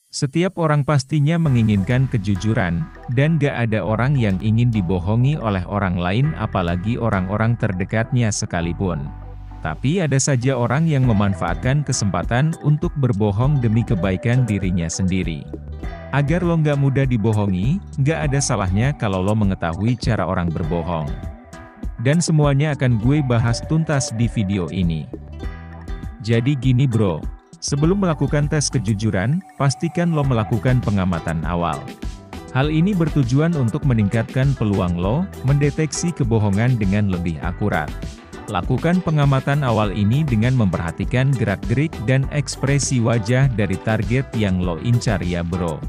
Setiap orang pastinya menginginkan kejujuran, dan gak ada orang yang ingin dibohongi oleh orang lain apalagi orang-orang terdekatnya sekalipun. Tapi ada saja orang yang memanfaatkan kesempatan untuk berbohong demi kebaikan dirinya sendiri. Agar lo gak mudah dibohongi, gak ada salahnya kalau lo mengetahui cara orang berbohong. Dan semuanya akan gue bahas tuntas di video ini. Jadi gini bro. Sebelum melakukan tes kejujuran, pastikan lo melakukan pengamatan awal. Hal ini bertujuan untuk meningkatkan peluang lo mendeteksi kebohongan dengan lebih akurat. Lakukan pengamatan awal ini dengan memperhatikan gerak-gerik dan ekspresi wajah dari target yang lo incar ya bro.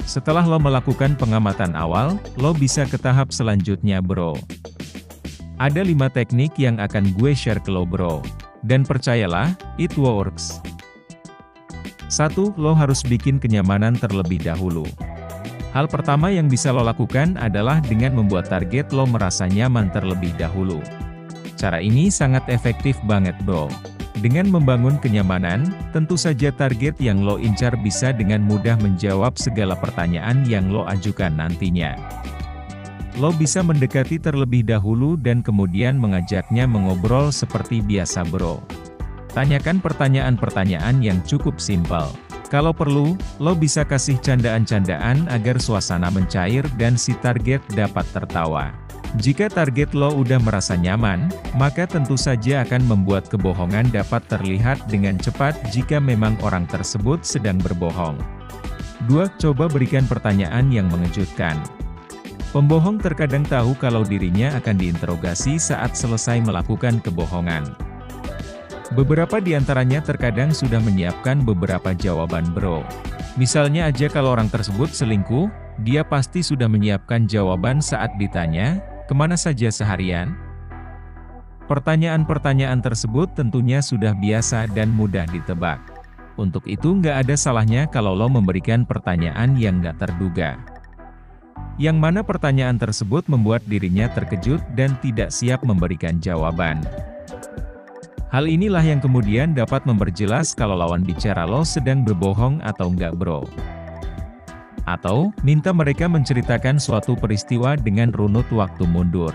Setelah lo melakukan pengamatan awal, lo bisa ke tahap selanjutnya bro. Ada 5 teknik yang akan gue share ke lo bro. Dan percayalah, it works. 1. Lo harus bikin kenyamanan terlebih dahulu. Hal pertama yang bisa lo lakukan adalah dengan membuat target lo merasa nyaman terlebih dahulu. Cara ini sangat efektif banget bro. Dengan membangun kenyamanan, tentu saja target yang lo incar bisa dengan mudah menjawab segala pertanyaan yang lo ajukan nantinya. Lo bisa mendekati terlebih dahulu dan kemudian mengajaknya mengobrol seperti biasa bro. Tanyakan pertanyaan-pertanyaan yang cukup simpel. Kalau perlu, lo bisa kasih candaan-candaan agar suasana mencair dan si target dapat tertawa. Jika target lo udah merasa nyaman, maka tentu saja akan membuat kebohongan dapat terlihat dengan cepat jika memang orang tersebut sedang berbohong. 2. Coba berikan pertanyaan yang mengejutkan. Pembohong terkadang tahu kalau dirinya akan diinterogasi saat selesai melakukan kebohongan. Beberapa di antaranya terkadang sudah menyiapkan beberapa jawaban bro. Misalnya aja kalau orang tersebut selingkuh, dia pasti sudah menyiapkan jawaban saat ditanya, kemana saja seharian? Pertanyaan-pertanyaan tersebut tentunya sudah biasa dan mudah ditebak. Untuk itu nggak ada salahnya kalau lo memberikan pertanyaan yang nggak terduga. Yang mana pertanyaan tersebut membuat dirinya terkejut dan tidak siap memberikan jawaban. Hal inilah yang kemudian dapat memperjelas kalau lawan bicara lo sedang berbohong atau enggak bro. Atau, minta mereka menceritakan suatu peristiwa dengan runut waktu mundur.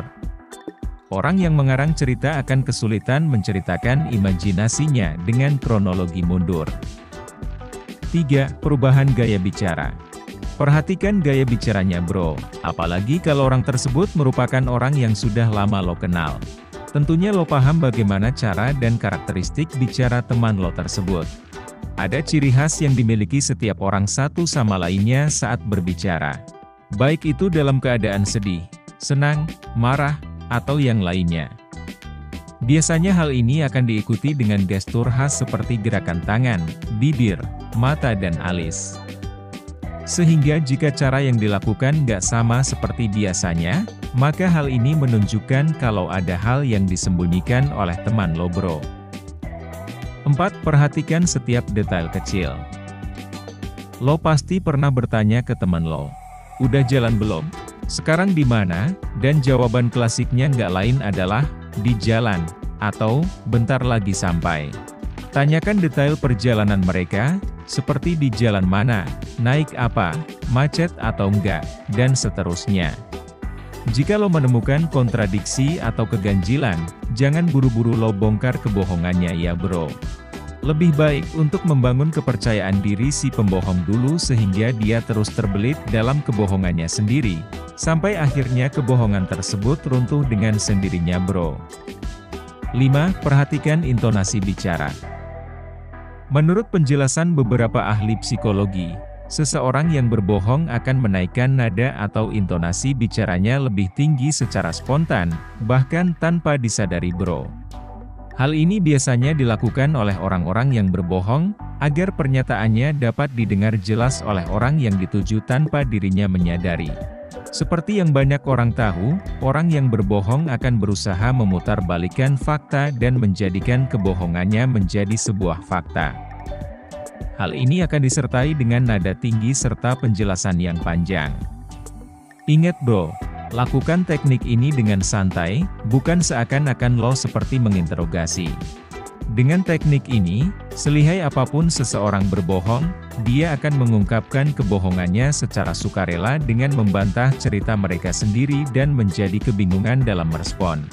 Orang yang mengarang cerita akan kesulitan menceritakan imajinasinya dengan kronologi mundur. 3. Perubahan gaya bicara. Perhatikan gaya bicaranya bro, apalagi kalau orang tersebut merupakan orang yang sudah lama lo kenal. Tentunya lo paham bagaimana cara dan karakteristik bicara teman lo tersebut. Ada ciri khas yang dimiliki setiap orang satu sama lainnya saat berbicara. Baik itu dalam keadaan sedih, senang, marah, atau yang lainnya. Biasanya hal ini akan diikuti dengan gestur khas seperti gerakan tangan, bibir, mata dan alis. Sehingga jika cara yang dilakukan nggak sama seperti biasanya, maka hal ini menunjukkan kalau ada hal yang disembunyikan oleh teman lo bro. 4. Perhatikan setiap detail kecil. Lo pasti pernah bertanya ke teman lo, udah jalan belum? Sekarang di mana? Dan jawaban klasiknya nggak lain adalah, di jalan, atau, bentar lagi sampai. Tanyakan detail perjalanan mereka, seperti di jalan mana, naik apa, macet atau enggak, dan seterusnya. Jika lo menemukan kontradiksi atau keganjilan, jangan buru-buru lo bongkar kebohongannya ya bro. Lebih baik untuk membangun kepercayaan diri si pembohong dulu sehingga dia terus terbelit dalam kebohongannya sendiri, sampai akhirnya kebohongan tersebut runtuh dengan sendirinya bro. 5. Perhatikan intonasi bicara. Menurut penjelasan beberapa ahli psikologi, seseorang yang berbohong akan menaikkan nada atau intonasi bicaranya lebih tinggi secara spontan, bahkan tanpa disadari bro. Hal ini biasanya dilakukan oleh orang-orang yang berbohong, agar pernyataannya dapat didengar jelas oleh orang yang dituju tanpa dirinya menyadari. Seperti yang banyak orang tahu, orang yang berbohong akan berusaha memutarbalikkan fakta dan menjadikan kebohongannya menjadi sebuah fakta. Hal ini akan disertai dengan nada tinggi serta penjelasan yang panjang. Ingat bro, lakukan teknik ini dengan santai, bukan seakan-akan lo seperti menginterogasi. Dengan teknik ini, Selihai apapun seseorang berbohong, dia akan mengungkapkan kebohongannya secara sukarela dengan membantah cerita mereka sendiri dan menjadi kebingungan dalam merespon.